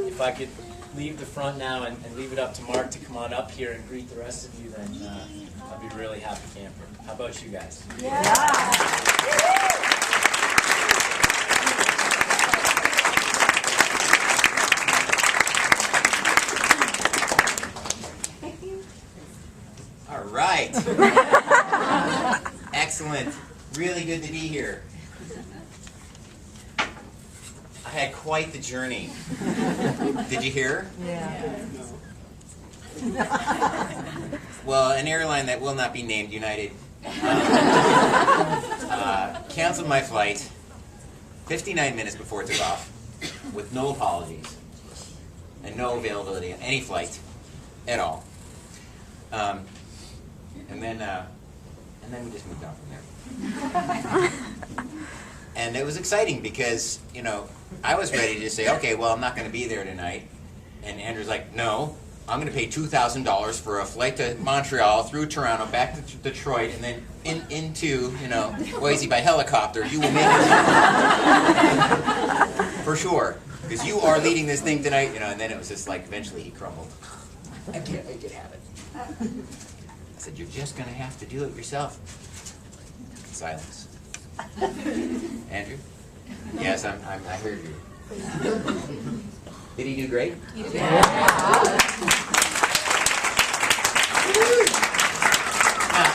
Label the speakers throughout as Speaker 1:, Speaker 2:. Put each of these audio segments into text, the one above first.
Speaker 1: If I could leave the front now and leave it up to Mark to come on up here and greet the rest of you, then I'll be a really happy camper. How about you guys?
Speaker 2: All right. Excellent. Really good to be here. I had quite the journey. Did you hear?
Speaker 3: Yeah.
Speaker 2: Well, an airline that will not be named, United, canceled my flight 59 minutes before it took off with no apologies and no availability on any flight at all. And then we just moved on from there. And it was exciting because, you know, I was ready to say, okay, well, I'm not going to be there tonight. And Andrew's like, no, I'm going to pay $2,000 for a flight to Montreal, through Toronto, back to Detroit, and then into, you know, Boise by helicopter. You will make it. For sure. Because you are leading this thing tonight, you know. And then it was just like, eventually he crumbled. I can't make it happen. I said, you're just going to have to do it yourself. Silence. Andrew? Yes, I heard you. Did he do great?
Speaker 3: Yeah.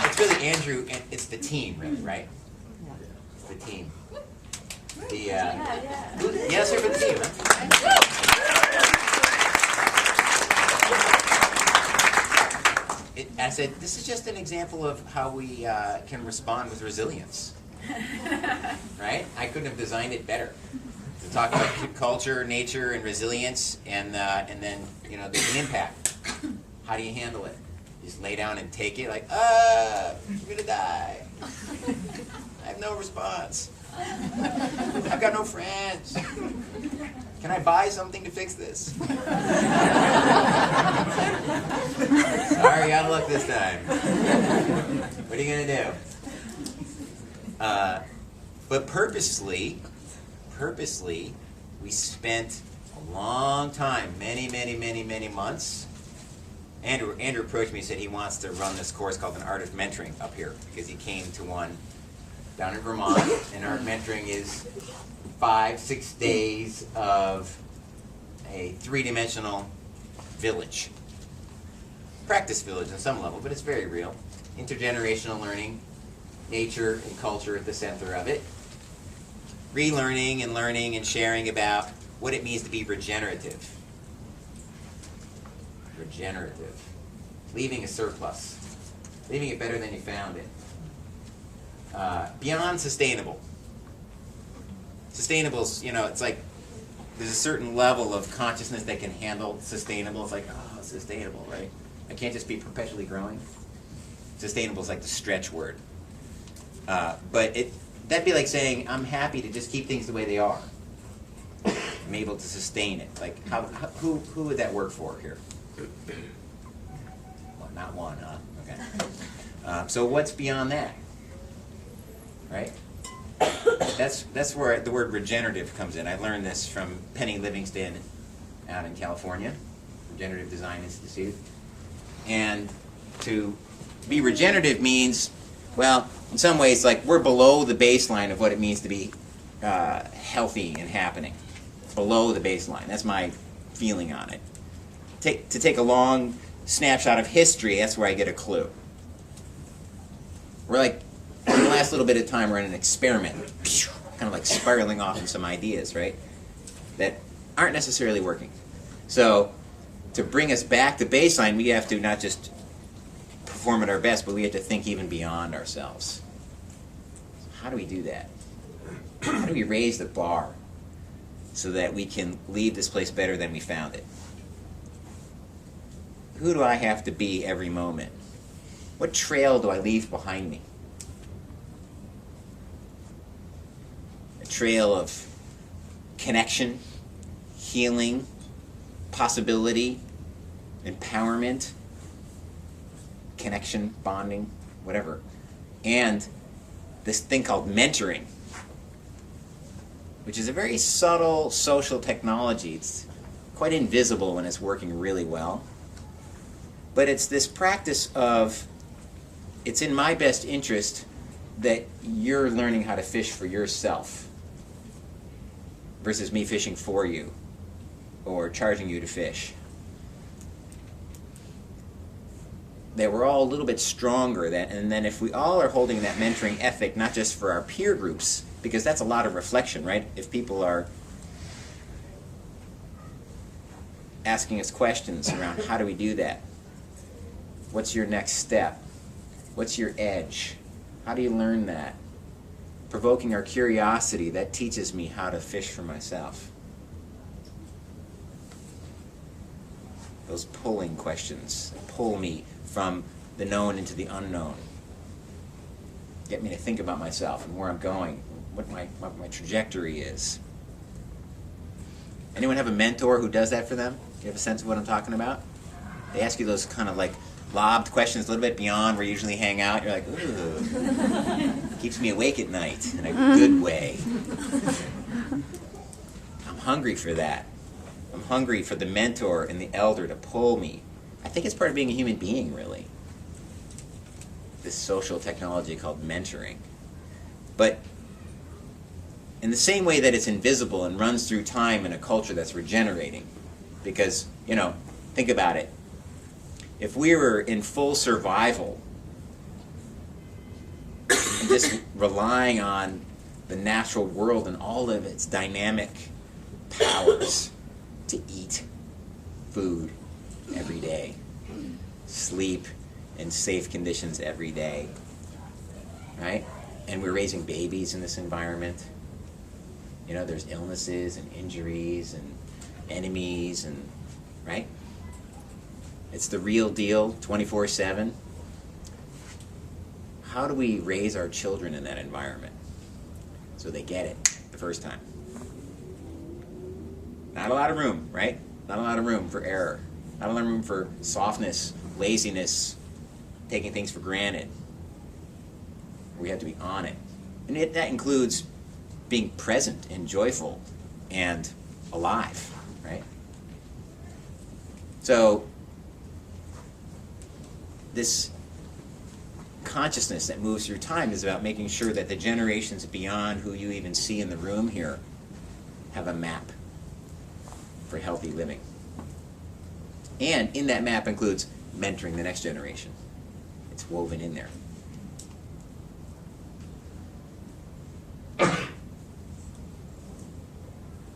Speaker 2: It's really Andrew, and it's the team, really, right? It's the team. Yes, sir, for the team. Huh? I said, this is just an example of how we can respond with resilience. Right? I couldn't have designed it better. To talk about culture, nature, and resilience, and then, you know, there's an impact. How do you handle it? You just lay down and take it, like, I'm gonna die. I have no response. I've got no friends. Can I buy something to fix this? Sorry, out of luck this time. What are you gonna do? But purposely, we spent a long time, many months. Andrew approached me and said he wants to run this course called an Art of Mentoring up here because he came to one down in Vermont, and Art Mentoring is 5-6 days of a 3-dimensional village. Practice village on some level, but it's very real. Intergenerational learning, nature and culture at the center of it. Relearning and learning and sharing about what it means to be regenerative. Regenerative. Leaving a surplus. Leaving it better than you found it. Beyond sustainable. Sustainable's, you know, it's like there's a certain level of consciousness that can handle sustainable. It's like, oh, sustainable, right? I can't just be perpetually growing. Sustainable is like the stretch word. But that'd be like saying, I'm happy to just keep things the way they are. I'm able to sustain it. Like, who would that work for here? Well, not one, huh? Okay. So what's beyond that? Right? That's where the word regenerative comes in. I learned this from Penny Livingston out in California, Regenerative Design Institute. And to be regenerative means, well, in some ways, like we're below the baseline of what it means to be healthy and happening. Below the baseline. That's my feeling on it. To take a long snapshot of history, that's where I get a clue. We're like, in the last little bit of time, we're in an experiment. Kind of like spiraling off in some ideas, right? That aren't necessarily working. So, to bring us back to baseline, we have to not just perform at our best, but we have to think even beyond ourselves. How do we do that? How do we raise the bar so that we can leave this place better than we found it? Who do I have to be every moment? What trail do I leave behind me? A trail of connection, healing, possibility, empowerment, connection, bonding, whatever. And this thing called mentoring. which is a very subtle social technology. It's quite invisible when it's working really well. But it's this practice of, it's in my best interest that you're learning how to fish for yourself versus me fishing for you or charging you to fish. That we're all a little bit stronger, and then if we all are holding that mentoring ethic, not just for our peer groups, because that's a lot of reflection, right? If people are asking us questions around how do we do that? What's your next step? What's your edge? How do you learn that? Provoking our curiosity, that teaches me how to fish for myself. Those pulling questions pull me from the known into the unknown. Get me to think about myself and where I'm going, what my trajectory is. Anyone have a mentor who does that for them? Do you have a sense of what I'm talking about? They ask you those kind of like lobbed questions a little bit beyond where you usually hang out. You're like, ooh. Keeps me awake at night in a good way. I'm hungry for that. I'm hungry for the mentor and the elder to pull me. I think it's part of being a human being, really. This social technology called mentoring. But in the same way that it's invisible and runs through time in a culture that's regenerating. Because, you know, think about it. If we were in full survival and just relying on the natural world and all of its dynamic powers to eat food every day, sleep in safe conditions every day, right? And we're raising babies in this environment. You know, there's illnesses and injuries and enemies and, right? It's the real deal, 24/7. How do we raise our children in that environment so they get it the first time? Not a lot of room, right? Not a lot of room for error. Not a lot of room for softness, laziness, taking things for granted. We have to be on it. And that includes being present and joyful and alive, right? So this consciousness that moves through time is about making sure that the generations beyond who you even see in the room here have a map for healthy living. And in that map includes mentoring the next generation. It's woven in there.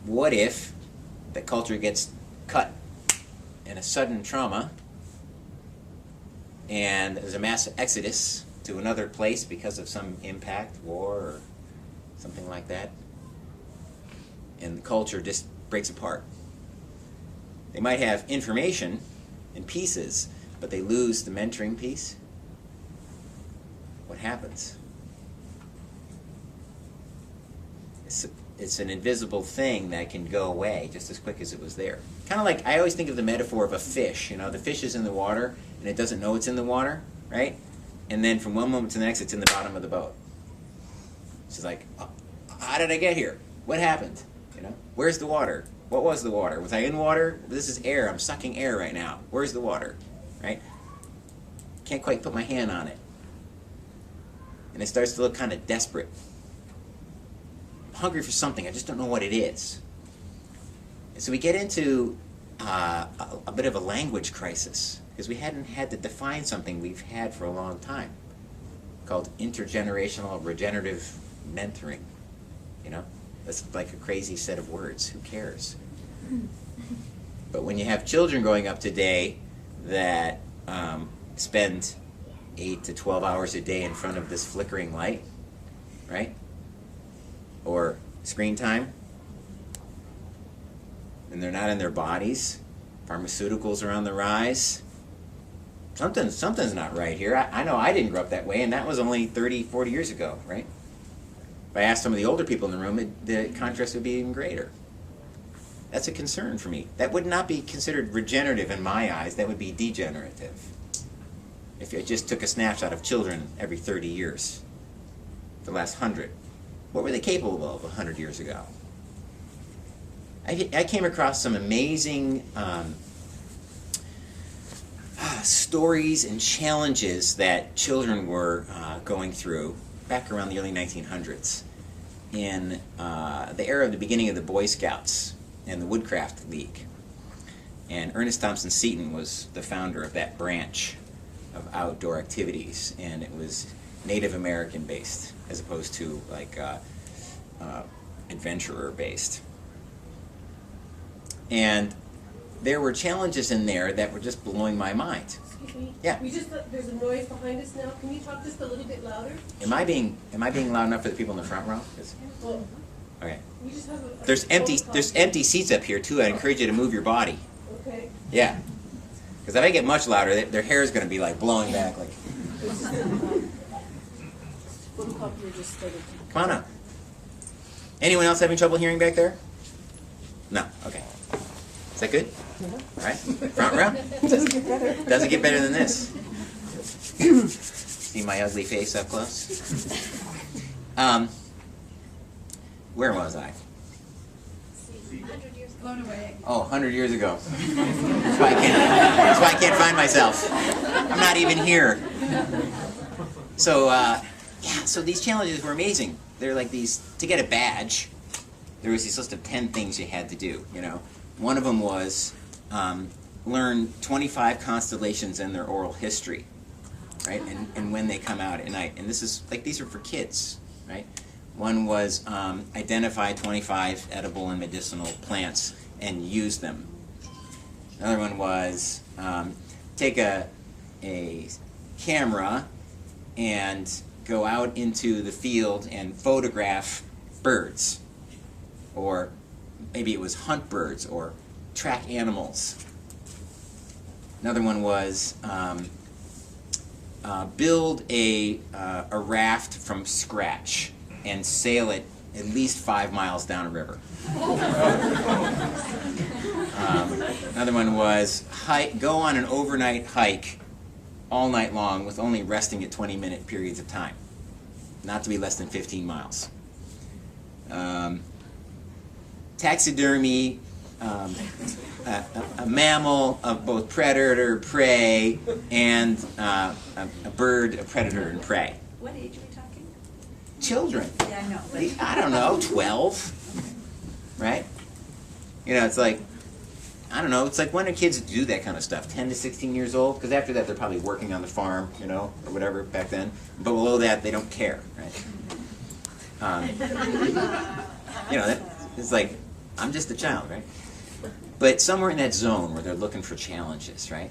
Speaker 2: What if the culture gets cut in a sudden trauma and there's a mass exodus to another place because of some impact, war, or something like that, and the culture just breaks apart? They might have information in pieces, but they lose the mentoring piece. What happens? It's an invisible thing that can go away just as quick as it was there. Kind of like, I always think of the metaphor of a fish. You know, the fish is in the water, and it doesn't know it's in the water, right? And then from one moment to the next, it's in the bottom of the boat. She's like, oh, how did I get here? What happened? You know, where's the water? What was the water? Was I in water? This is air. I'm sucking air right now. Where's the water? Right? Can't quite put my hand on it. And it starts to look kind of desperate. I'm hungry for something. I just don't know what it is. And so we get into a bit of a language crisis because we hadn't had to define something we've had for a long time called intergenerational regenerative mentoring. You know? That's like a crazy set of words. Who cares? But when you have children growing up today that spend 8 to 12 hours a day in front of this flickering light, right? Or screen time, and they're not in their bodies, pharmaceuticals are on the rise, something's not right here. I know I didn't grow up that way, and that was only 30, 40 years ago, right? If I asked some of the older people in the room, the contrast would be even greater. That's a concern for me. That would not be considered regenerative in my eyes. That would be degenerative. If you just took a snapshot of children every 30 years, the last 100, what were they capable of 100 years ago? I came across some amazing stories and challenges that children were going through back around the early 1900s in the era of the beginning of the Boy Scouts and the Woodcraft League. And Ernest Thompson Seton was the founder of that branch of outdoor activities, and it was Native American based as opposed to like adventurer based. And there were challenges in there that were just blowing my mind.
Speaker 3: Excuse me.
Speaker 2: Yeah.
Speaker 3: There's a noise behind us now. Can you talk just a little bit louder?
Speaker 2: Am I being loud enough for the people in the front row?
Speaker 3: Well,
Speaker 2: Okay.
Speaker 3: we just have a
Speaker 2: There's empty seats up here too. I encourage you to move your body.
Speaker 3: Okay.
Speaker 2: Yeah. Because if I get much louder, their hair is going to be like blowing back. Like, come on up. Anyone else having trouble hearing back there? No. Okay. Is that good? All right. Front row.
Speaker 4: Doesn't get better.
Speaker 2: Doesn't get better than this. See my ugly face up close? Where was I?
Speaker 5: 100 years blown away.
Speaker 2: Oh, 100 years ago. That's why I can't find myself. I'm not even here. So, so these challenges were amazing. They're like these, to get a badge, there was this list of 10 things you had to do, you know. One of them was learn 25 constellations and their oral history, right? And when they come out at night. And this is, like, these are for kids, right? One was identify 25 edible and medicinal plants and use them. Another one was take a camera and go out into the field and photograph birds. Or maybe it was hunt birds or track animals. Another one was build a raft from scratch and sail it at least 5 miles down a river. Another one was go on an overnight hike all night long with only resting at 20-minute periods of time, not to be less than 15 miles. Taxidermy a mammal of both predator, prey, and a bird, a predator and prey.
Speaker 5: What age are we talking?
Speaker 2: Children.
Speaker 5: Yeah, I know. But
Speaker 2: I don't know, 12, right? You know, it's like, I don't know, it's like when do kids do that kind of stuff? 10 to 16 years old? Because after that, they're probably working on the farm, you know, or whatever back then. But below that, they don't care, right? You know, it's like, I'm just a child, right? But somewhere in that zone where they're looking for challenges, right?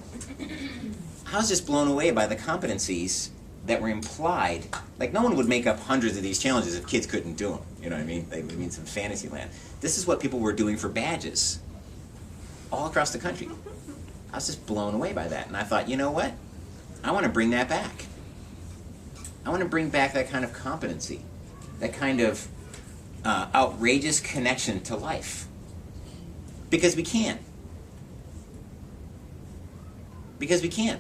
Speaker 2: I was just blown away by the competencies that were implied. Like, no one would make up hundreds of these challenges if kids couldn't do them. You know what I mean? They would mean some fantasy land. This is what people were doing for badges all across the country. I was just blown away by that. And I thought, you know what? I want to bring that back. I want to bring back that kind of competency, that kind of outrageous connection to life. Because we can. Because we can.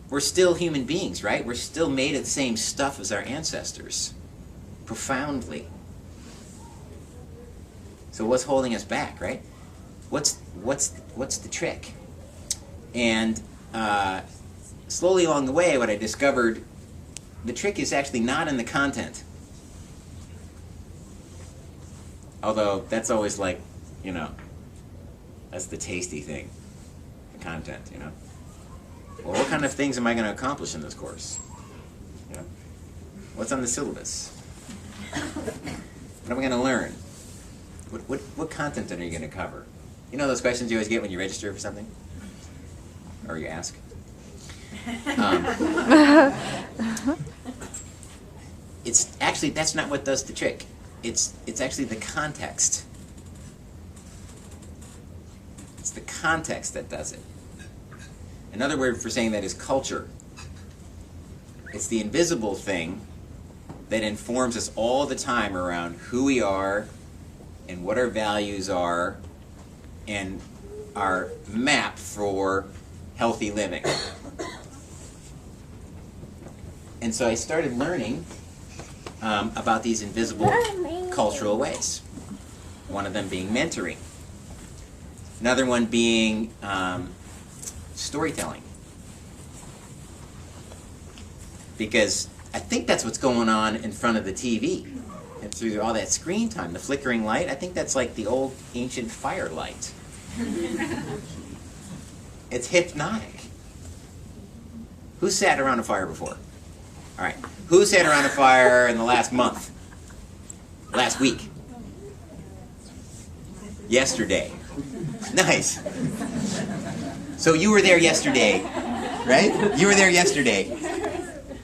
Speaker 2: We're still human beings, right? We're still made of the same stuff as our ancestors. Profoundly. So what's holding us back, right? What's the trick? And slowly along the way, what I discovered, the trick is actually not in the content. Although that's always like, you know, that's the tasty thing, the content, you know. Well, what kind of things am I going to accomplish in this course? You know, what's on the syllabus? What am I going to learn? What content are you going to cover? You know those questions you always get when you register for something? Or you ask? It's actually, that's not what does the trick. It's actually the context. It's the context that does it. Another word for saying that is culture. It's the invisible thing that informs us all the time around who we are and what our values are and our map for healthy living. And so I started learning about these invisible cultural ways. One of them being mentoring. Another one being storytelling. Because I think that's what's going on in front of the TV. And through all that screen time, the flickering light, I think that's like the old ancient firelight. It's hypnotic. Who sat around a fire before? All right. Who sat around a fire in the last month? Last week? Yesterday. Nice. So you were there yesterday, right? You were there yesterday.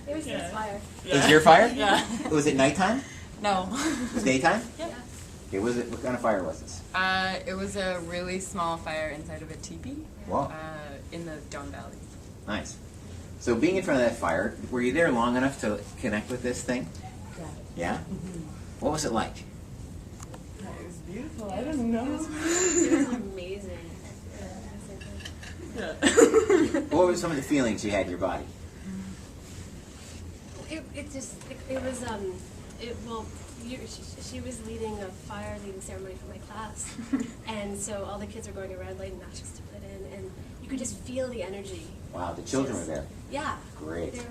Speaker 3: It was his fire.
Speaker 2: It was your fire?
Speaker 4: Yeah.
Speaker 2: Was it nighttime?
Speaker 4: No.
Speaker 2: It was daytime?
Speaker 4: Yeah.
Speaker 2: Okay, what kind of fire was this?
Speaker 4: It was a really small fire inside of a teepee.
Speaker 2: Wow.
Speaker 4: In the Don Valley.
Speaker 2: Nice. So being in front of that fire, were you there long enough to connect with this thing?
Speaker 4: Yeah.
Speaker 2: Yeah? What was it like?
Speaker 4: It was beautiful. I don't know.
Speaker 3: It was amazing.
Speaker 4: Yeah.
Speaker 2: What were some of the feelings you had in your body?
Speaker 3: She was leading a fire leading ceremony for my class, and so all the kids were going around lighting matches to put in, and you could just feel the energy.
Speaker 2: Wow, the children were there.
Speaker 3: Yeah.
Speaker 2: Great.
Speaker 3: There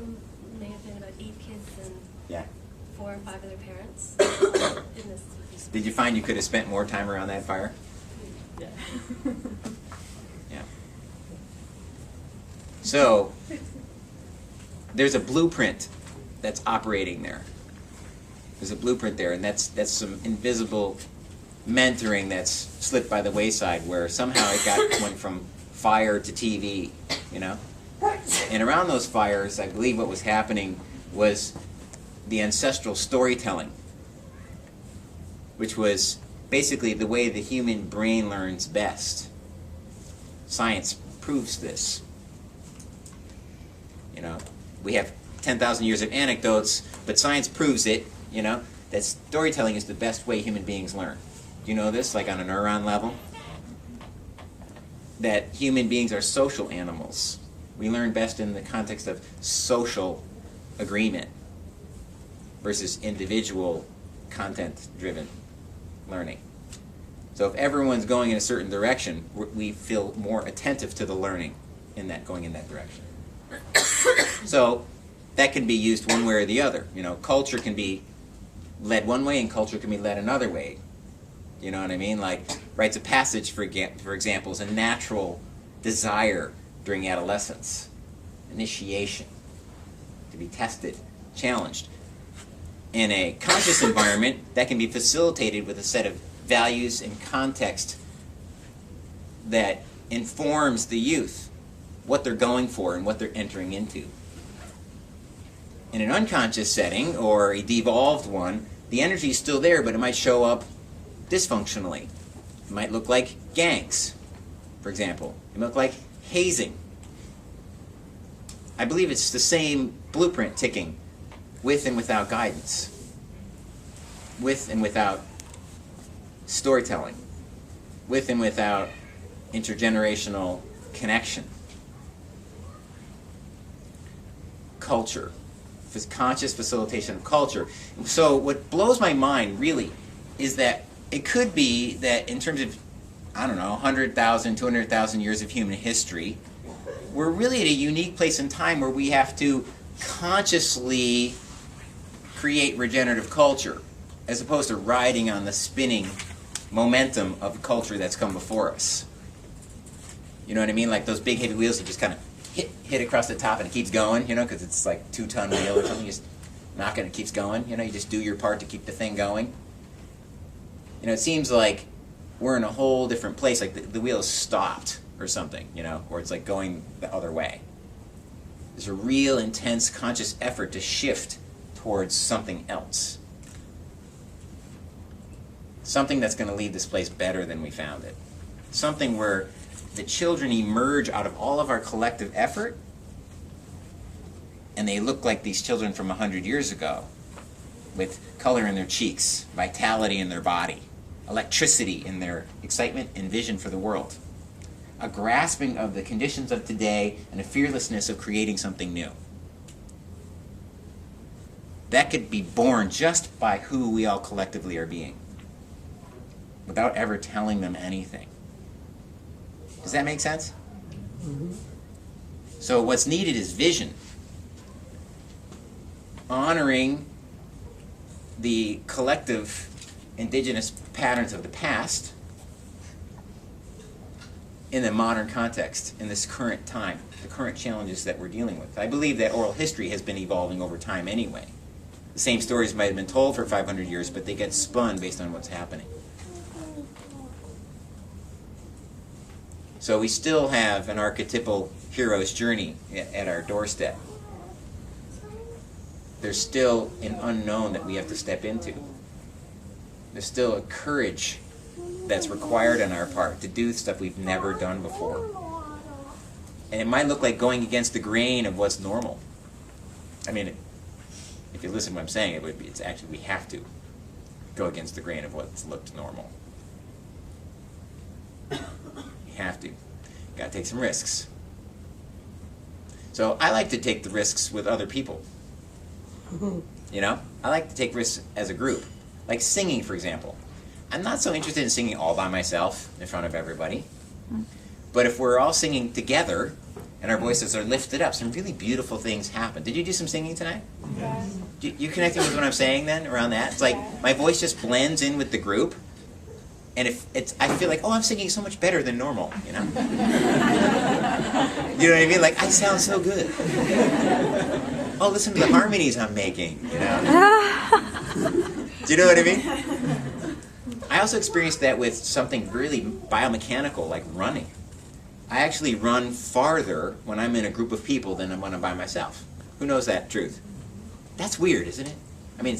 Speaker 3: may have been about 8 kids and
Speaker 2: Yeah.
Speaker 3: 4 or 5 of their parents in this.
Speaker 2: Did you find you could have spent more time around that fire?
Speaker 4: Yeah.
Speaker 2: Yeah. So, there's a blueprint that's operating there. There's a blueprint there, and that's some invisible mentoring that's slipped by the wayside, where somehow it went from fire to TV, you know? And around those fires, I believe what was happening was the ancestral storytelling, which was basically the way the human brain learns best. Science proves this. You know, we have 10,000 years of anecdotes, but science proves it, you know, that storytelling is the best way human beings learn. Do you know this, like on a neuron level? That human beings are social animals. We learn best in the context of social agreement versus individual content-driven learning. So if everyone's going in a certain direction, we feel more attentive to the learning in that going in that direction. So that can be used one way or the other. You know, culture can be led one way and culture can be led another way. You know what I mean? Like rites of passage, for example, is a natural desire during adolescence. Initiation. To be tested, challenged. In a conscious environment, that can be facilitated with a set of values and context that informs the youth what they're going for and what they're entering into. In an unconscious setting, or a devolved one, the energy is still there, but it might show up dysfunctionally. It might look like gangs, for example. It might look like hazing. I believe it's the same blueprint ticking, with and without guidance, with and without storytelling, with and without intergenerational connection. Culture, conscious facilitation of culture. So what blows my mind really is that it could be that in terms of, I don't know, 100,000, 200,000 years of human history, we're really at a unique place in time where we have to consciously create regenerative culture as opposed to riding on the spinning momentum of culture that's come before us. You know what I mean? Like those big heavy wheels that just kind of hit across the top and it keeps going, you know, because it's like 2-ton wheel or something. You just knock it and it keeps going. You know, you just do your part to keep the thing going. You know, it seems like we're in a whole different place, like the wheel is stopped or something, you know, or it's like going the other way. There's a real intense conscious effort to shift towards something else. Something that's going to leave this place better than we found it. Something where the children emerge out of all of our collective effort and they look like these children from 100 years ago with color in their cheeks, vitality in their body, electricity in their excitement and vision for the world, a grasping of the conditions of today and a fearlessness of creating something new. That could be born just by who we all collectively are being, without ever telling them anything. Does that make sense? So what's needed is vision. Honoring the collective indigenous patterns of the past in the modern context, in this current time, the current challenges that we're dealing with. I believe that oral history has been evolving over time anyway. The same stories might have been told for 500 years, but they get spun based on what's happening. So we still have an archetypal hero's journey at our doorstep. There's still an unknown that we have to step into. There's still a courage that's required on our part to do stuff we've never done before. And it might look like going against the grain of what's normal. I mean, if you listen to what I'm saying, it's actually, we have to go against the grain of what's looked normal. You have to. Got to take some risks. So I like to take the risks with other people. You know? I like to take risks as a group. Like singing, for example. I'm not so interested in singing all by myself in front of everybody. But if we're all singing together and our voices are lifted up, some really beautiful things happen. Did you do some singing tonight?
Speaker 5: Yeah.
Speaker 2: You connecting with what I'm saying then around that? It's like my voice just blends in with the group. And if it's, I feel like, oh, I'm singing so much better than normal, you know? You know what I mean? Like, I sound so good. Oh, listen to the harmonies I'm making, you know? Do you know what I mean? I also experienced that with something really biomechanical, like running. I actually run farther when I'm in a group of people than when I'm by myself. Who knows that truth? That's weird, isn't it? I mean,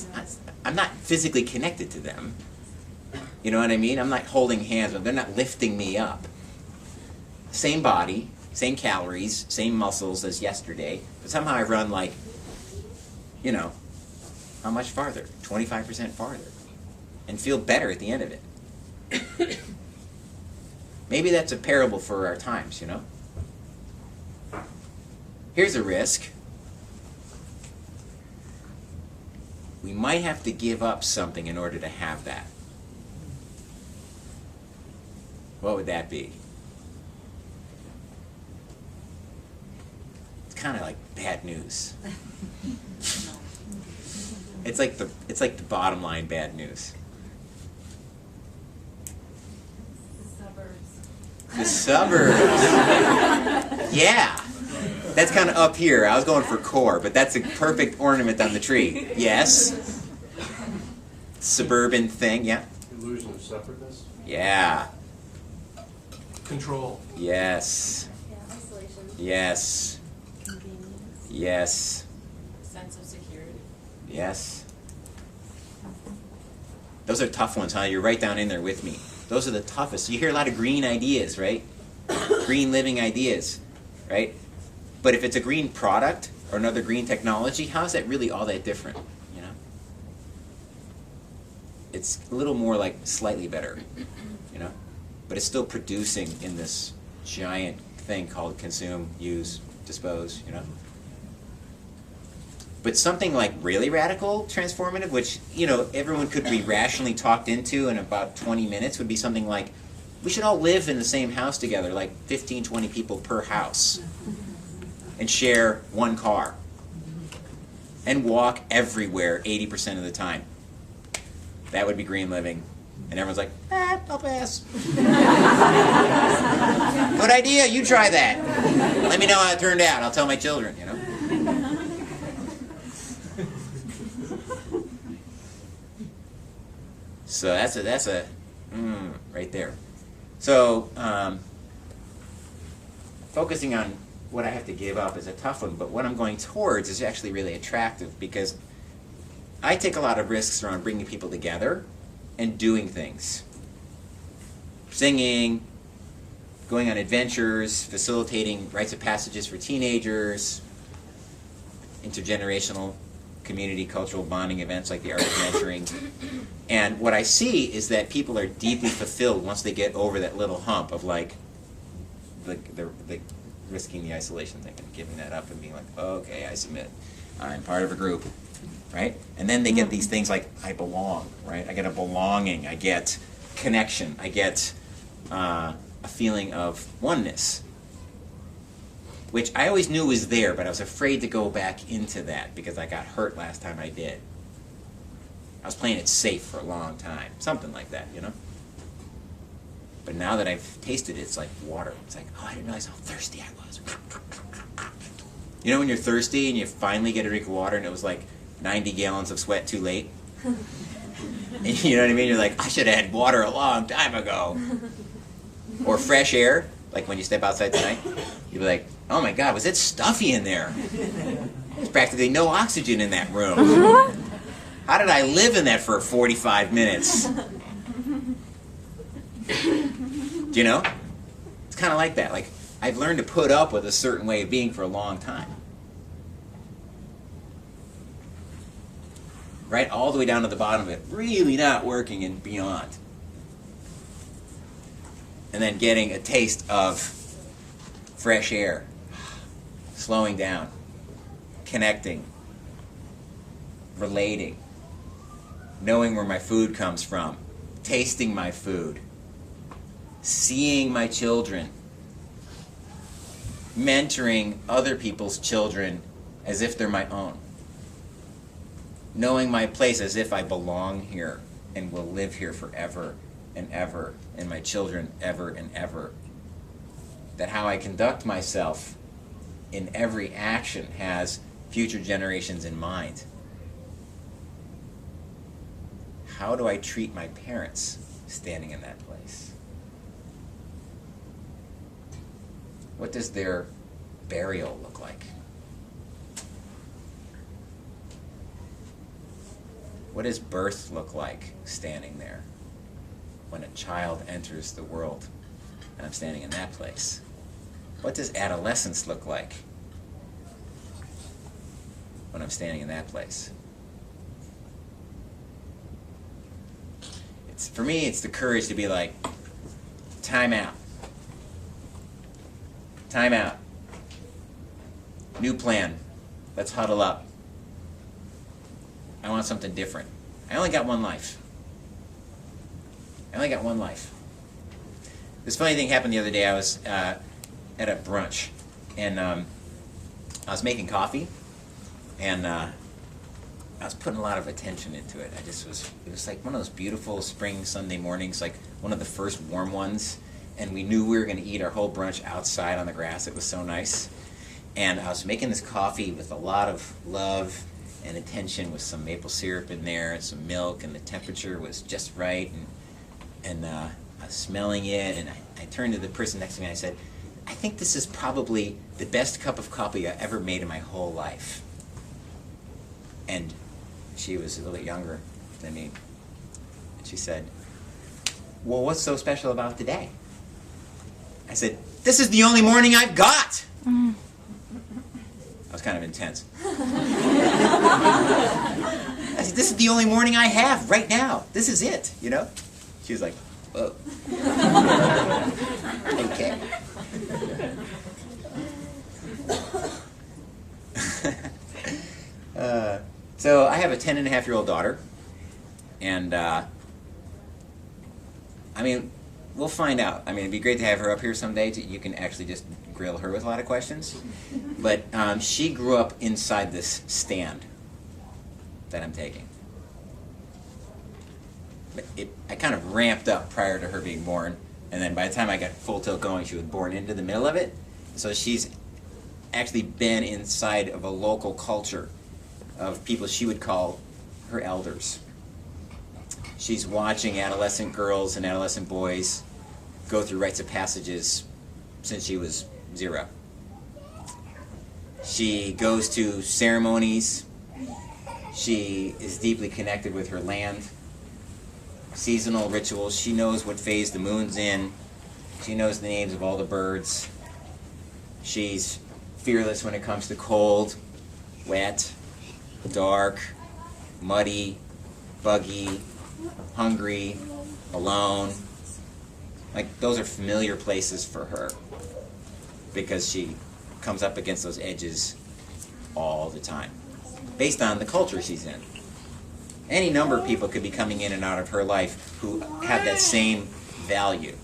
Speaker 2: I'm not physically connected to them. You know what I mean? I'm not holding hands with them. They're not lifting me up. Same body, same calories, same muscles as yesterday, but somehow I run like, you know, how much farther? 25% farther. And feel better at the end of it. Maybe that's a parable for our times, you know? Here's a risk. We might have to give up something in order to have that. What would that be? It's kind of like bad news. It's like the bottom line bad news. The suburbs. Yeah. That's kind of up here. I was going for core, but that's a perfect ornament on the tree. Yes. Suburban thing, yeah.
Speaker 6: Illusion of separateness.
Speaker 2: Yeah.
Speaker 6: Control.
Speaker 2: Yes.
Speaker 3: Yeah, isolation.
Speaker 2: Yes.
Speaker 3: Convenience.
Speaker 2: Yes.
Speaker 4: Sense of security.
Speaker 2: Yes. Those are tough ones, huh? You're right down in there with me. Those are the toughest. You hear a lot of green ideas, right? Green living ideas, right? But if it's a green product or another green technology, how is that really all that different, you know? It's a little more like slightly better, you know? But it's still producing in this giant thing called consume, use, dispose, you know? But something like really radical, transformative, which, you know, everyone could be rationally talked into in about 20 minutes, would be something like, we should all live in the same house together, like 15, 20 people per house, and share one car, and walk everywhere 80% of the time. That would be green living. And everyone's like, I'll pass. Good idea, you try that. Let me know how it turned out, I'll tell my children, you know? So that's a right there. So focusing on what I have to give up is a tough one, but what I'm going towards is actually really attractive because I take a lot of risks around bringing people together and doing things. Singing, going on adventures, facilitating rites of passages for teenagers, intergenerational community cultural bonding events like the Art of Mentoring. And what I see is that people are deeply fulfilled once they get over that little hump of like the risking the isolation thing and giving that up and being like, okay, I submit. I'm part of a group, right? And then they get these things like, I belong, right? I get a belonging, I get connection, I get a feeling of oneness, which I always knew was there, but I was afraid to go back into that because I got hurt last time I did. I was playing it safe for a long time, something like that, you know? But now that I've tasted it, it's like water. It's like, oh, I didn't realize how thirsty I was. You know when you're thirsty and you finally get a drink of water and it was like 90 gallons of sweat too late? And you know what I mean? You're like, I should have had water a long time ago. Or fresh air, like when you step outside tonight. You'd be like, oh my God, was it stuffy in there? There's practically no oxygen in that room. How did I live in that for 45 minutes? Do you know? It's kind of like that. Like, I've learned to put up with a certain way of being for a long time. Right? All the way down to the bottom of it. Really not working and beyond. And then getting a taste of fresh air. Slowing down. Connecting. Relating. Knowing where my food comes from. Tasting my food. Seeing my children. Mentoring other people's children as if they're my own. Knowing my place as if I belong here and will live here forever and ever, and my children ever and ever. That how I conduct myself in every action has future generations in mind. How do I treat my parents standing in that place? What does their burial look like? What does birth look like standing there when a child enters the world and I'm standing in that place? What does adolescence look like when I'm standing in that place? For me, it's the courage to be like, time out. Time out. New plan. Let's huddle up. I want something different. I only got one life. I only got one life. This funny thing happened the other day. I was at a brunch, and I was making coffee, and I was putting a lot of attention into it. It was like one of those beautiful spring Sunday mornings, like one of the first warm ones, and we knew we were going to eat our whole brunch outside on the grass. It was so nice. And I was making this coffee with a lot of love and attention, with some maple syrup in there and some milk, and the temperature was just right, and I was smelling it, and I turned to the person next to me and I said, I think this is probably the best cup of coffee I ever made in my whole life. And she was a little bit younger than me. And she said, well, what's so special about today? I said, this is the only morning I've got. I was kind of intense. I said, this is the only morning I have right now. This is it, you know? She was like, whoa. Okay. So I have a 10-and-a-half-year-old daughter, and I mean, we'll find out. I mean, it'd be great to have her up here someday. You can actually just grill her with a lot of questions. But she grew up inside this stand that I'm taking. I kind of ramped up prior to her being born, and then by the time I got full tilt going, she was born into the middle of it. So she's actually been inside of a local culture of people she would call her elders. She's watching adolescent girls and adolescent boys go through rites of passages since she was 0. She goes to ceremonies. She is deeply connected with her land. Seasonal rituals. She knows what phase the moon's in. She knows the names of all the birds. She's fearless when it comes to cold, wet, dark, muddy, buggy, hungry, alone. Like, those are familiar places for her because she comes up against those edges all the time based on the culture she's in. Any number of people could be coming in and out of her life who have that same value.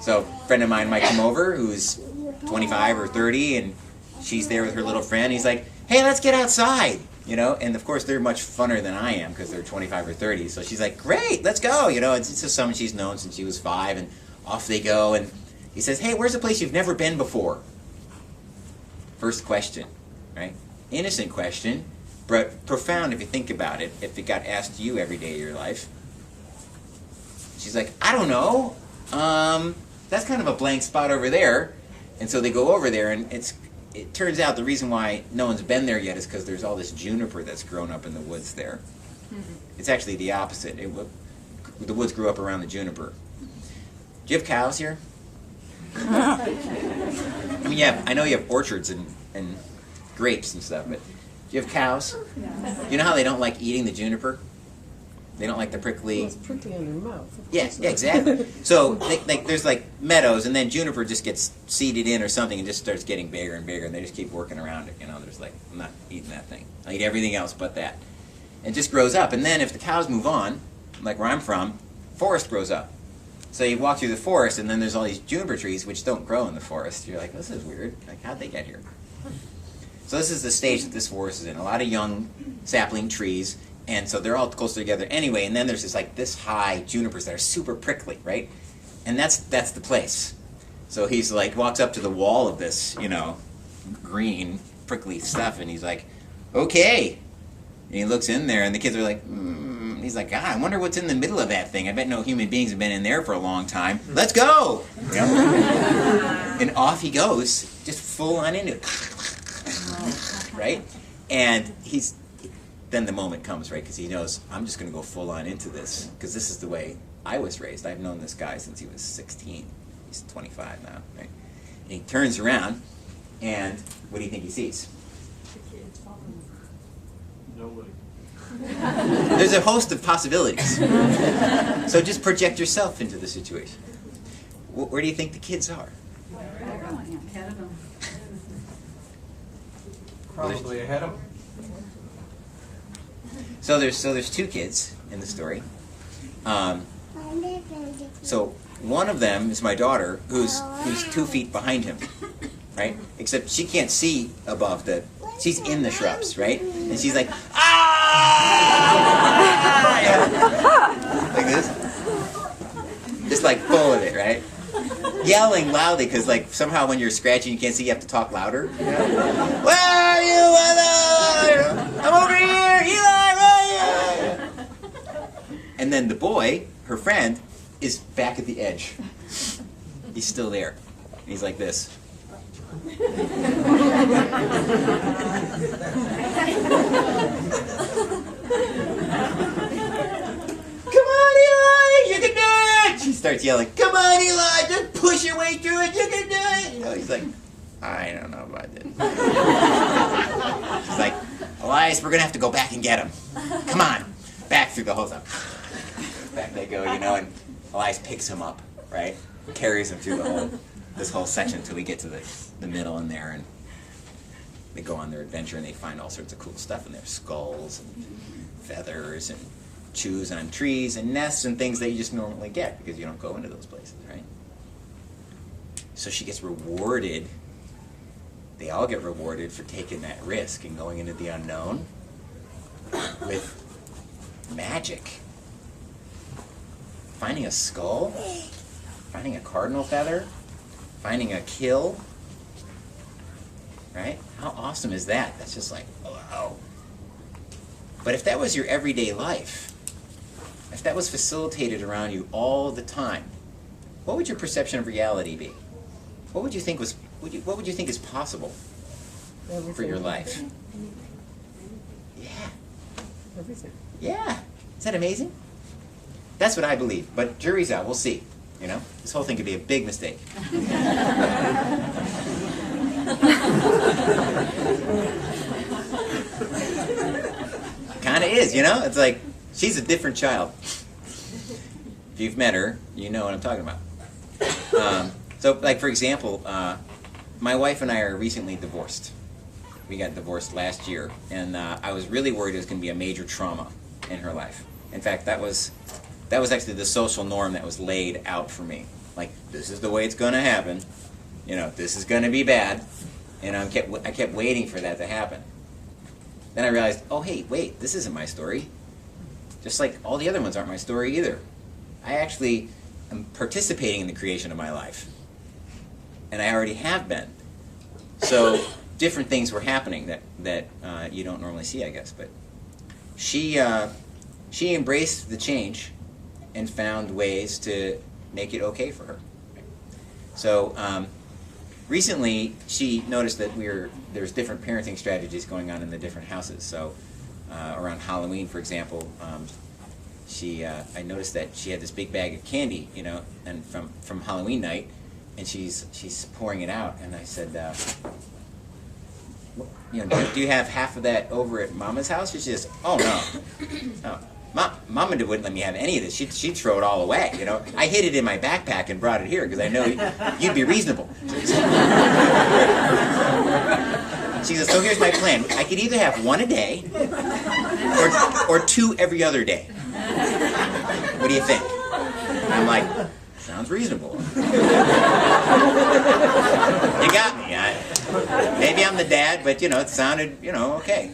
Speaker 2: So a friend of mine might come over who's 25 or 30, and she's there with her little friend. He's like, hey, let's get outside, you know? And of course, they're much funner than I am because they're 25 or 30. So she's like, great, let's go. You know, it's just someone she's known since she was 5, and off they go. And he says, hey, where's a place you've never been before? First question, right? Innocent question, but profound if you think about it, if it got asked to you every day of your life. She's like, I don't know. That's kind of a blank spot over there. And so they go over there, and it turns out the reason why no one's been there yet is because there's all this juniper that's grown up in the woods there. It's actually the opposite. The woods grew up around the juniper. Do you have cows here? I mean, I know you have orchards and grapes and stuff, but do you have cows? You know how they don't like eating the juniper? They don't like the prickly...
Speaker 6: Well, it's prickly in their mouth.
Speaker 2: Yeah, exactly. So there's like meadows, and then juniper just gets seeded in or something and just starts getting bigger and bigger, and they just keep working around it. You know, there's like, I'm not eating that thing. I eat everything else but that. It just grows up, and then if the cows move on, like where I'm from, forest grows up. So you walk through the forest, and then there's all these juniper trees which don't grow in the forest. You're like, this is weird. Like, how'd they get here? So this is the stage that this forest is in. A lot of young sapling trees. And so they're all close together anyway, and then there's this high junipers that are super prickly, right? And that's the place. So he's like, walks up to the wall of this, you know, green, prickly stuff, and he's like, okay. And he looks in there, and the kids are like, He's like, God, I wonder what's in the middle of that thing. I bet no human beings have been in there for a long time. Let's go! You know? And off he goes, just full on into it. Right? And then the moment comes, right? Because he knows, I'm just going to go full on into this. Because this is the way I was raised. I've known this guy since he was 16. He's 25 now, right? And he turns around, and what do you think he sees?
Speaker 7: Nobody.
Speaker 2: There's a host of possibilities. So just project yourself into the situation. Where do you think the kids are?
Speaker 5: Ahead of them.
Speaker 7: Probably ahead of them.
Speaker 2: So there's two kids in the story. So one of them is my daughter, who's 2 feet behind him, right? Except she can't see above she's in the shrubs, right? And she's like, like this, just like full of it, right? Yelling loudly because like somehow when you're scratching you can't see, you have to talk louder. You know? Where are you, mother? I'm over here, Eli. Where are you? And then the boy, her friend, is back at the edge. He's still there. He's like this. Come on, Eli, you can do it! She starts yelling, come on, Eli, just push your way through it, you can do it! You know, he's like, I don't know about this. She's like, Elias, we're going to have to go back and get him. Come on. Back through the whole time. Back they go, you know, and Elias picks him up, right? Carries him through this whole section until we get to the middle in there, and they go on their adventure and they find all sorts of cool stuff in there. Skulls and feathers and chews on trees and nests and things that you just normally get because you don't go into those places, right? So she gets rewarded. They all get rewarded for taking that risk and going into the unknown with magic. Finding a skull, finding a cardinal feather, finding a kill, right? How awesome is that? That's just like, wow. But if that was your everyday life, if that was facilitated around you all the time, what would your perception of reality be? What would you think what would you think is possible for your life? Yeah.
Speaker 6: Everything.
Speaker 2: Yeah. Is that amazing? That's what I believe. But jury's out. We'll see. You know? This whole thing could be a big mistake. Kind of is, you know? It's like, she's a different child. If you've met her, you know what I'm talking about. So, like, for example, my wife and I are recently divorced. We got divorced last year, and I was really worried it was going to be a major trauma in her life. In fact, that was actually the social norm that was laid out for me. Like, this is the way it's going to happen. You know, this is going to be bad. And I kept waiting for that to happen. Then I realized, oh, hey, wait, this isn't my story. Just like all the other ones aren't my story either. I actually am participating in the creation of my life. And I already have been. So different things were happening that you don't normally see, I guess. But she embraced the change and found ways to make it okay for her. So recently, she noticed that there's different parenting strategies going on in the different houses. So around Halloween, for example, I noticed that she had this big bag of candy, you know, and from Halloween night, and she's pouring it out. And I said, you know, do you have half of that over at Mama's house? She says, oh no. Mama wouldn't let me have any of this. She'd throw it all away, you know. I hid it in my backpack and brought it here because I know you'd be reasonable. She says, so here's my plan. I could either have one a day or two every other day. What do you think? And I'm like, sounds reasonable. You got me. Maybe I'm the dad, but, you know, it sounded, you know, okay.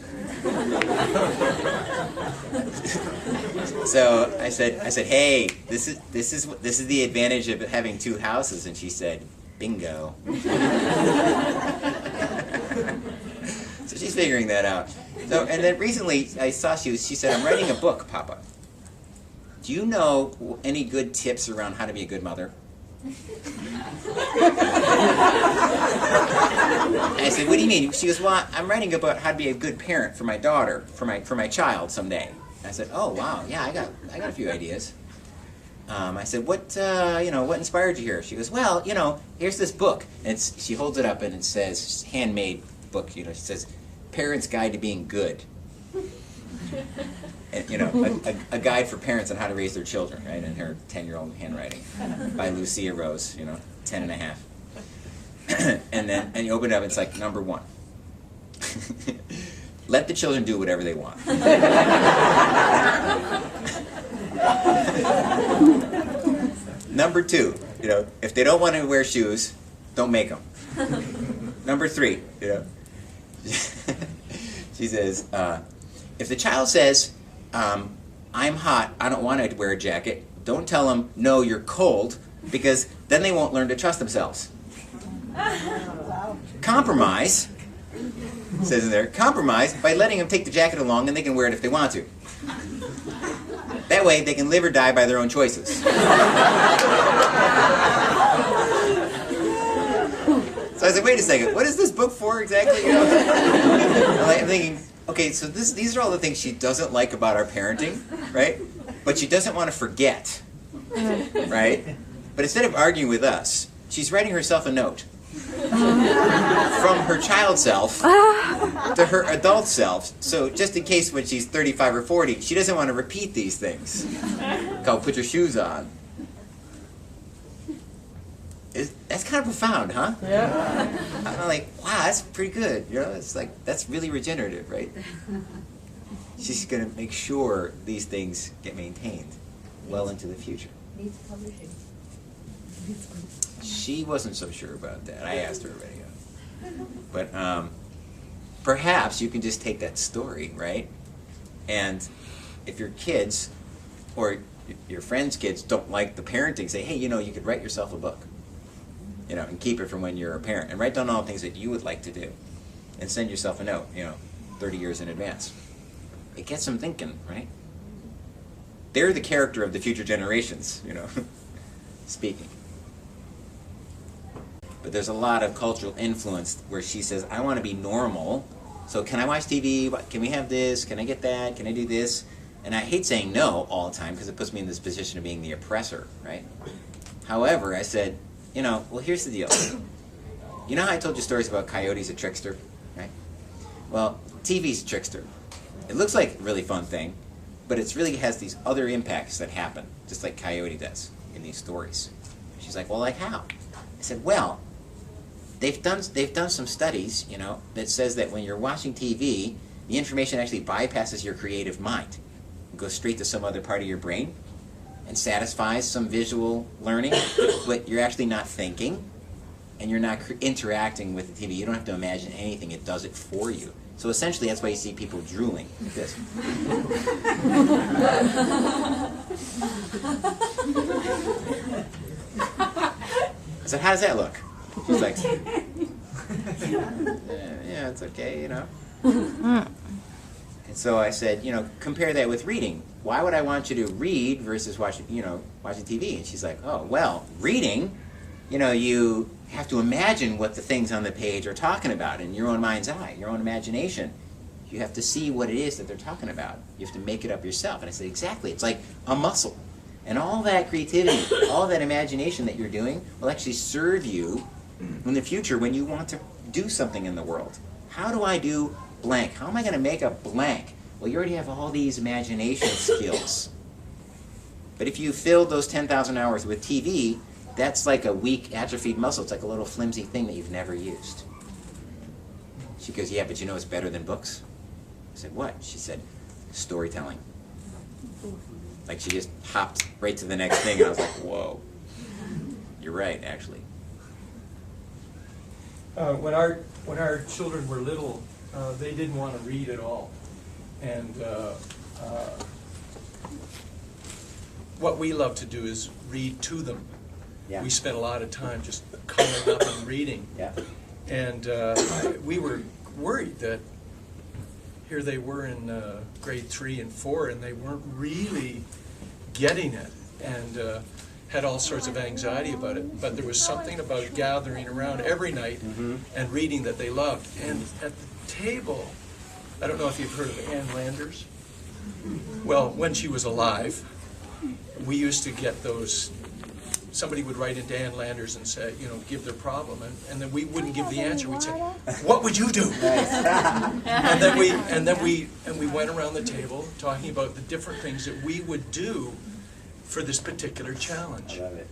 Speaker 2: So I said, hey, this is the advantage of having two houses, and she said, bingo. So she's figuring that out. So, and then recently I saw she said, I'm writing a book, Papa. Do you know any good tips around how to be a good mother? I said, what do you mean? She goes, well, I'm writing about how to be a good parent for my daughter, for my child someday. I said, oh wow, yeah, I got a few ideas. I said, what inspired you here? She goes, well, you know, here's this book, and she holds it up and it says, handmade book, you know, she says, Parent's Guide to Being Good. And, you know, a guide for parents on how to raise their children, right, in her 10-year-old handwriting, by Lucia Rose, you know, 10 and a half. And you open it up, it's like number 1. Let the children do whatever they want. Number 2, you know, if they don't want to wear shoes, don't make them. Number 3, you know, she says, if the child says, I'm hot, I don't want to wear a jacket, don't tell them, no, you're cold, because then they won't learn to trust themselves. Compromise, says in there, compromise by letting them take the jacket along and they can wear it if they want to. That way they can live or die by their own choices. So I said, wait a second, what is this book for exactly? You know? I'm thinking, okay, so these are all the things she doesn't like about our parenting, right? But she doesn't want to forget, right? But instead of arguing with us, she's writing herself a note. From her child self to her adult self. So just in case when she's 35 or 40, she doesn't want to repeat these things. Called put your shoes on. That's kind of profound, huh? Yeah. I'm like, wow, that's pretty good. You know, it's like, that's really regenerative, right? She's going to make sure these things get maintained well into the future.
Speaker 5: Needs publishing.
Speaker 2: She wasn't so sure about that. I asked her already. But perhaps you can just take that story, right? And if your kids or your friends' kids don't like the parenting, say, hey, you know, you could write yourself a book. You know, and keep it from when you're a parent. And write down all the things that you would like to do. And send yourself a note, you know, 30 years in advance. It gets them thinking, right? They're the character of the future generations, you know, speaking. But there's a lot of cultural influence where she says, I want to be normal, so can I watch TV? Can we have this? Can I get that? Can I do this? And I hate saying no all the time because it puts me in this position of being the oppressor, right? However, I said, you know, well, here's the deal. You know how I told you stories about Coyote's a trickster, right? Well, TV's a trickster. It looks like a really fun thing, but it really has these other impacts that happen, just like Coyote does in these stories. She's like, well, like how? I said, well, they've done some studies, you know, that says that when you're watching TV, the information actually bypasses your creative mind. It goes straight to some other part of your brain, and satisfies some visual learning, but you're actually not thinking, and you're not interacting with the TV. You don't have to imagine anything. It does it for you. So essentially, that's why you see people drooling like this. I said, how does that look? She's like, yeah, it's okay, you know. And so I said, you know, compare that with reading. Why would I want you to read versus watching TV? And she's like, oh, well, reading, you know, you have to imagine what the things on the page are talking about in your own mind's eye, your own imagination. You have to see what it is that they're talking about. You have to make it up yourself. And I said, exactly. It's like a muscle. And all that creativity, all that imagination that you're doing will actually serve you in the future when you want to do something in the world. How do I do blank? How am I going to make a blank? Well, you already have all these imagination skills. But if you filled those 10,000 hours with TV, that's like a weak, atrophied muscle. It's like a little flimsy thing that you've never used. She goes, yeah, but you know what's better than books? I said, what? She said, storytelling. Like she just hopped right to the next thing, and I was like, whoa. You're right, actually.
Speaker 7: When our children were little, they didn't want to read at all. And what we love to do is read to them.
Speaker 2: Yeah.
Speaker 7: We spent a lot of time just coloring up and reading.
Speaker 2: Yeah.
Speaker 7: And we were worried that here they were in grade 3 and 4, and they weren't really getting it, and had all sorts of anxiety about it. But there was something about gathering around every night and reading that they loved. And at the table, I don't know if you've heard of Ann Landers. Well, when she was alive, we used to get those. Somebody would write into Ann Landers and say, you know, give their problem, and then we wouldn't give the answer. We'd say, "What would you do?" and then we went around the table talking about the different things that we would do for this particular challenge.
Speaker 2: I love it.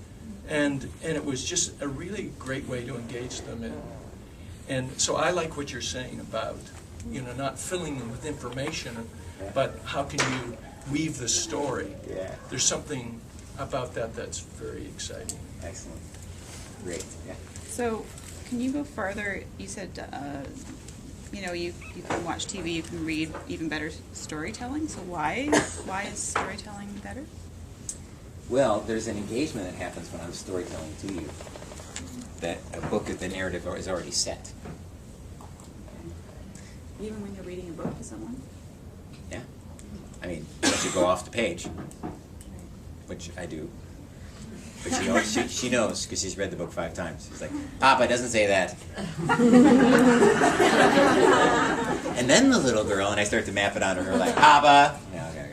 Speaker 7: And it was just a really great way to engage them in. And so I like what you're saying about, you know, not filling them with information, but how can you weave the story?
Speaker 2: Yeah.
Speaker 7: There's something about that that's very exciting.
Speaker 2: Excellent. Great. Yeah.
Speaker 8: So, can you go further? You said, you know, you can watch TV, you can read, even better storytelling. So why is storytelling better?
Speaker 2: Well, there's an engagement that happens when I'm storytelling to you. That a book of the narrative is already set.
Speaker 8: Even when you're reading a book to someone?
Speaker 2: Yeah. I mean, once you go off the page, which I do. But she knows because she's read the book 5 times. She's like, Papa, it doesn't say that. And then the little girl, and I start to map it onto her, like, Papa. Yeah, okay.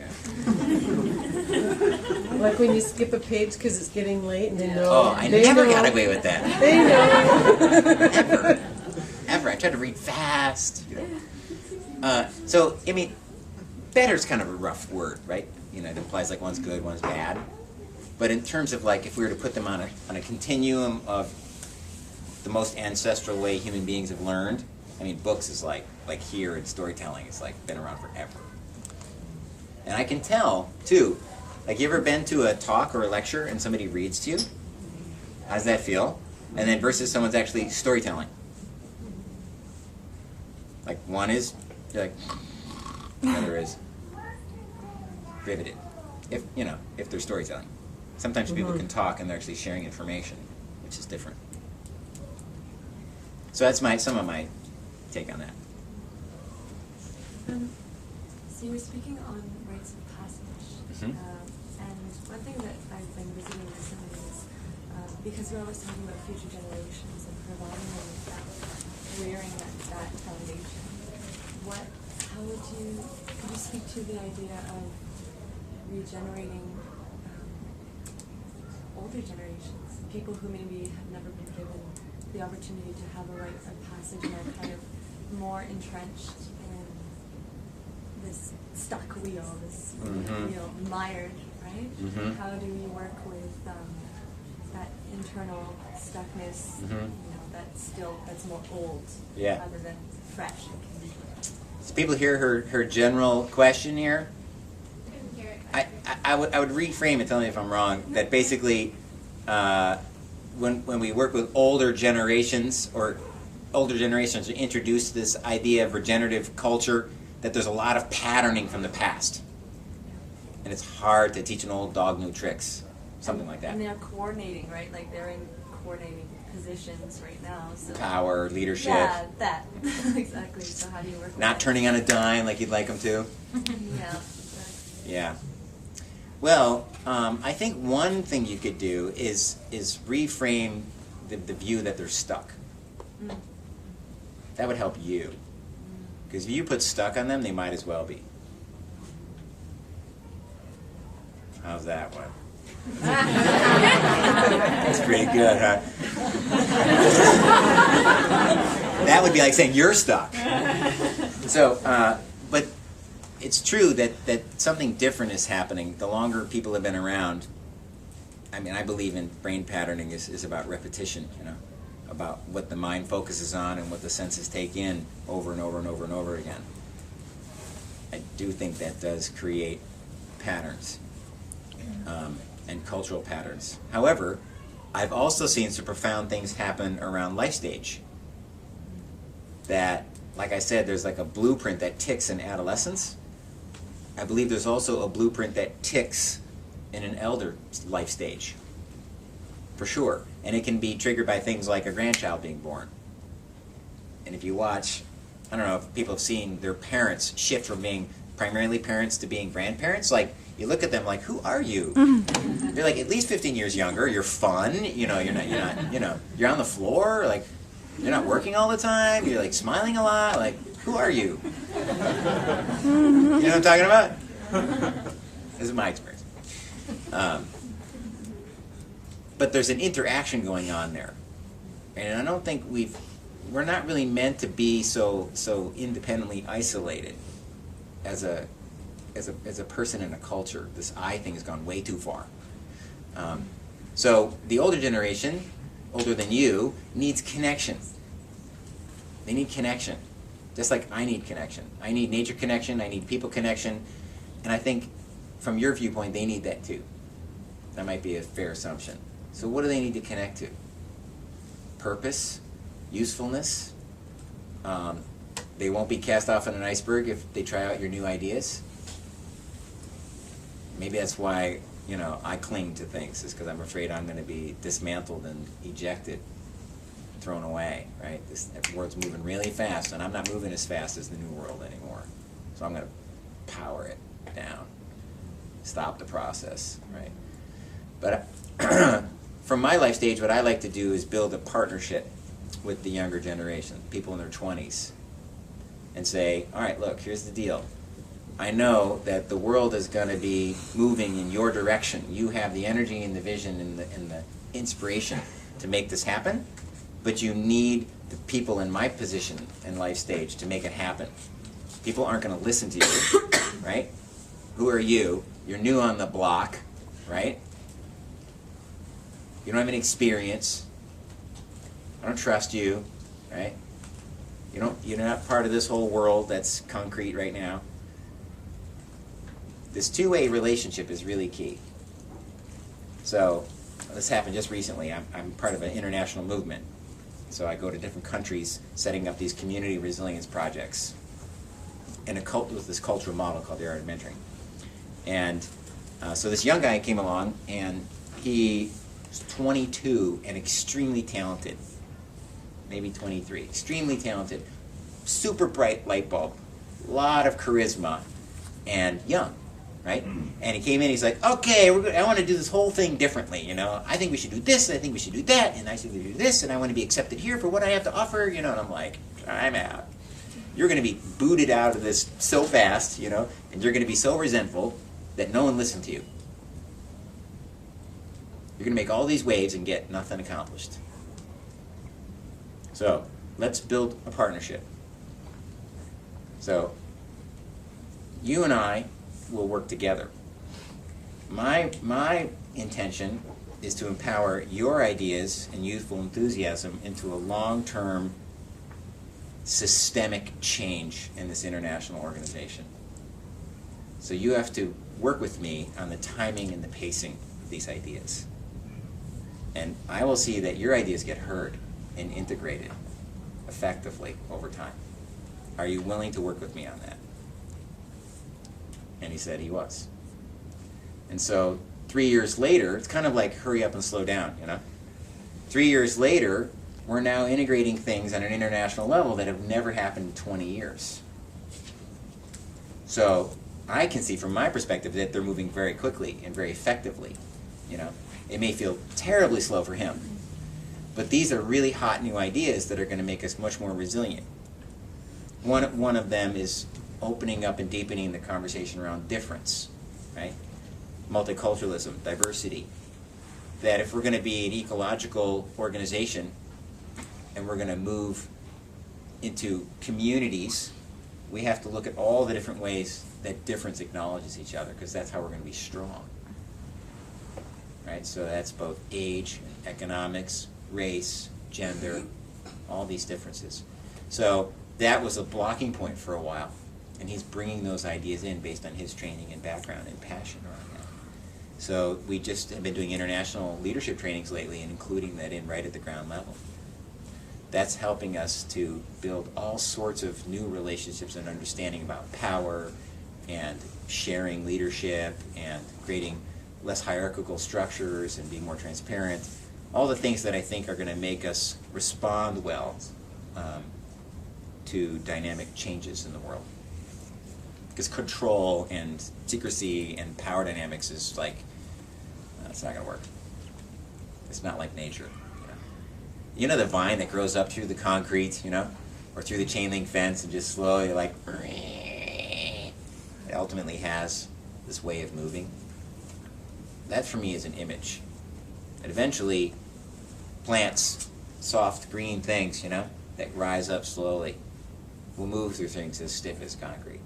Speaker 6: Like when you skip a page because it's getting late and they know.
Speaker 2: Oh, I never got away with that.
Speaker 6: They know.
Speaker 2: Ever. I tried to read fast. So, I mean, better's kind of a rough word, right? You know, it implies like one's good, one's bad. But in terms of like, if we were to put them on a continuum of the most ancestral way human beings have learned, I mean, books is like here, and storytelling is like been around forever. And I can tell too. Like, you ever been to a talk or a lecture and somebody reads to you? How does that feel? And then versus someone's actually storytelling. Like, one is, you're like, the other is riveted. If they're storytelling. Sometimes people can talk and they're actually sharing information, which is different. So that's some of my take on that.
Speaker 9: So you were speaking on rites of passage, and one thing that I've been visiting recently is because we're always talking about future generations and providing them with that, rearing that foundation. Could you speak to the idea of regenerating older generations, people who maybe have never been given the opportunity to have a rite of passage and are kind of more entrenched in this stuck wheel, this mired, right? How do we work with that internal stuckness, that's more old rather than fresh?
Speaker 2: So people hear her general question here? I would reframe it, tell me if I'm wrong, that basically when we work with older generations to introduce this idea of regenerative culture, that there's a lot of patterning from the past. And it's hard to teach an old dog new tricks, something like that.
Speaker 9: And they're coordinating, right? Like they're in coordinating positions right now. So
Speaker 2: Power, leadership.
Speaker 9: yeah, that exactly. So how do you work? with
Speaker 2: Not
Speaker 9: that?
Speaker 2: turning on a dime like you'd like them to.
Speaker 9: Yeah. Exactly.
Speaker 2: Yeah. Well, I think one thing you could do is reframe the view that they're stuck.
Speaker 9: Mm.
Speaker 2: That would help you. Because if you put stuck on them, they might as well be. How's that one? That's pretty good, huh? That would be like saying you're stuck. So, but it's true that something different is happening. The longer people have been around, I mean, I believe in brain patterning is about repetition, you know, about what the mind focuses on and what the senses take in over and over and over and over again. I do think that does create patterns. And cultural patterns. However, I've also seen some profound things happen around life stage. That, like I said, there's like a blueprint that ticks in adolescence. I believe there's also a blueprint that ticks in an elder life stage. For sure. And it can be triggered by things like a grandchild being born. And if you watch, I don't know if people have seen their parents shift from being primarily parents to being grandparents, like, you look at them like, who are you? You're like at least 15 years younger. You're fun. You know, you're not. You know, you're on the floor. Like, you're not working all the time. You're like smiling a lot. Like, who are you? You know what I'm talking about? This is my experience. But there's an interaction going on there, and I don't think we're not really meant to be so independently isolated as a person in a culture. This I thing has gone way too far. So the older generation, older than you, needs connection. They need connection. Just like I need connection. I need nature connection, I need people connection, and I think from your viewpoint they need that too. That might be a fair assumption. So what do they need to connect to? Purpose, usefulness. They won't be cast off on an iceberg if they try out your new ideas. Maybe that's why, you know, I cling to things, is because I'm afraid I'm going to be dismantled and ejected, thrown away, right? This world's moving really fast, and I'm not moving as fast as the new world anymore. So I'm going to power it down, stop the process, right? But from my life stage, what I like to do is build a partnership with the younger generation, people in their 20s, and say, all right, look, here's the deal. I know that the world is going to be moving in your direction. You have the energy and the vision and the inspiration to make this happen, but you need the people in my position and life stage to make it happen. People aren't going to listen to you, right? Who are you? You're new on the block, right? You don't have any experience. I don't trust you, right? You're not part of this whole world that's concrete right now. This two-way relationship is really key. So this happened just recently. I'm part of an international movement. So I go to different countries setting up these community resilience projects in with this cultural model called the Art of Mentoring. And so this young guy came along, and he was 22 and extremely talented. Maybe 23. Extremely talented. Super bright light bulb. A lot of charisma. And young. Right? And he came in, he's like, okay, I want to do this whole thing differently, you know. I think we should do this, I think we should do that, and I think we should do this, and I want to be accepted here for what I have to offer, you know. And I'm like, I'm out. You're going to be booted out of this so fast, you know, and you're going to be so resentful that no one listened to you. You're going to make all these waves and get nothing accomplished. So, let's build a partnership. So, you and I will work together. My intention is to empower your ideas and youthful enthusiasm into a long-term systemic change in this international organization. So you have to work with me on the timing and the pacing of these ideas. And I will see that your ideas get heard and integrated effectively over time. Are you willing to work with me on that? And he said he was. And so 3 years later, it's kind of like hurry up and slow down, you know? 3 years later, we're now integrating things on an international level that have never happened in 20 years. So I can see from my perspective that they're moving very quickly and very effectively, you know? It may feel terribly slow for him, but these are really hot new ideas that are going to make us much more resilient. One of them is opening up and deepening the conversation around difference, right? Multiculturalism, diversity. That if we're going to be an ecological organization and we're going to move into communities, we have to look at all the different ways that difference acknowledges each other, because that's how we're going to be strong. Right? So that's both age, economics, race, gender, all these differences. So that was a blocking point for a while, and he's bringing those ideas in based on his training and background and passion around that. So we just have been doing international leadership trainings lately and including that in right at the ground level. That's helping us to build all sorts of new relationships and understanding about power and sharing leadership and creating less hierarchical structures and being more transparent. All the things that I think are going to make us respond well to dynamic changes in the world. Because control and secrecy and power dynamics is like, it's not going to work. It's not like nature. You know the vine that grows up through the concrete, you know, or through the chain link fence and just slowly like, it ultimately has this way of moving. That for me is an image. And eventually, plants, soft green things, you know, that rise up slowly, will move through things as stiff as concrete.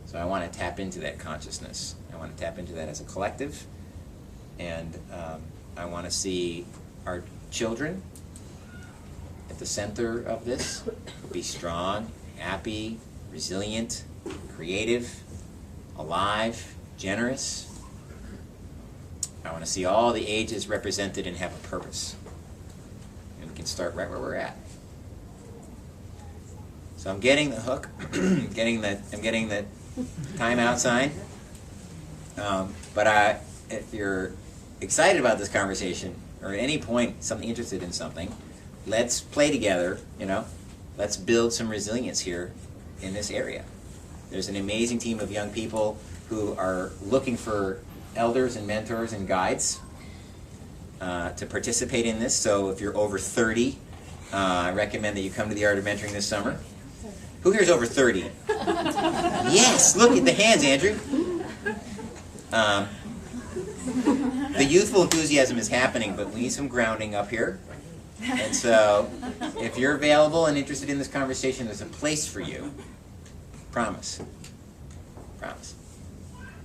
Speaker 2: So I want to tap into that consciousness. I want to tap into that as a collective. And I want to see our children at the center of this, be strong, happy, resilient, creative, alive, generous. I want to see all the ages represented and have a purpose. And we can start right where we're at. So I'm getting the hook, I'm getting the timeout sign. But if you're excited about this conversation, or at any point something interested in something, let's play together, you know. Let's build some resilience here in this area. There's an amazing team of young people who are looking for elders and mentors and guides to participate in this. So if you're over 30, I recommend that you come to the Art of Mentoring this summer. Who here is over 30? Yes, look at the hands, Andrew. The youthful enthusiasm is happening, but we need some grounding up here. And so if you're available and interested in this conversation, there's a place for you. Promise. Promise.